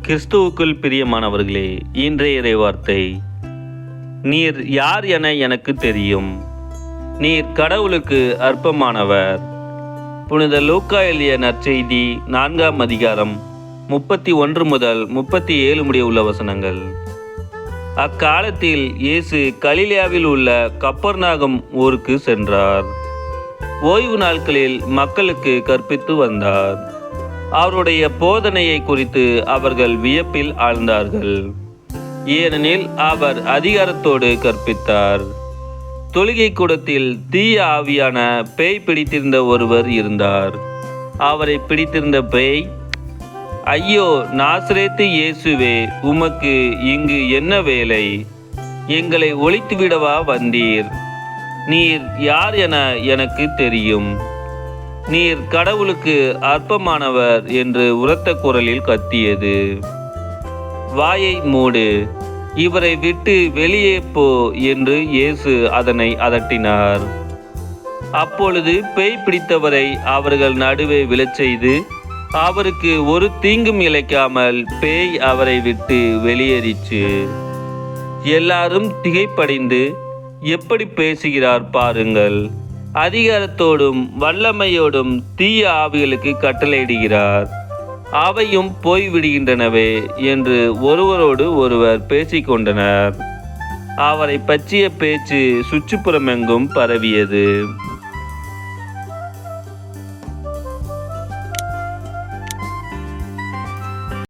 கிறிஸ்துவுக்குள் பிரியமானவர்களே, இன்றைய இறைவார்த்தை. நீர் யார் என எனக்கு தெரியும். நீர் கடவுளுக்கு அற்பமானவர். புனித லூக்கா எழுதிய நற்செய்தி 4ஆம் அதிகாரம் 31 முதல் 37 முடிய உள்ள வசனங்கள். அக்காலத்தில் இயேசு கலிலேயாவில் உள்ள கப்பர்நாகம் ஊருக்கு சென்றார். ஓய்வு நாட்களில் மக்களுக்கு கற்பித்து வந்தார். அவருடைய போதனையை குறித்து அவர்கள் வியப்பில் ஆழ்ந்தார்கள். ஏனெனில் அவர் அதிகாரத்தோடு கற்பித்தார். தொழுகை கூடத்தில் தீய ஆவியான பேய் பிடித்திருந்த ஒருவர் இருந்தார். அவரை பிடித்திருந்த பேய், ஐயோ நாசரேத்து இயேசுவே, உமக்கு இங்கு என்ன வேலை? எங்களை ஒழித்துவிடவா வந்தீர்? நீர் யார் என எனக்கு தெரியும். நீர் கடவுளுக்கு அற்பமானவர் என்று உரத்த குரலில் கத்தியது. வாயை மூடு, இவரை விட்டு வெளியே போ என்று இயேசு அதனை அதட்டினார். அப்பொழுது பேய் பிடித்தவரை அவர்கள் நடுவே விழச் செய்து அவருக்கு ஒரு தீங்கும் இழைக்காமல் பேய் அவரை விட்டு வெளியேறிச்சு. எல்லாரும் திகைப்படைந்து, எப்படி பேசுகிறார் பாருங்கள், அதிகாரத்தோடும் வல்லமையோடும் தீய ஆவிகளுக்கு கட்டளையிடுகிறார், அவையும் போய்விடுகின்றனவே என்று ஒருவரோடு ஒருவர் பேசிக்கொண்டனர். அவரை பற்றிய பேச்சு சுற்றுப்புறமெங்கும் பரவியது.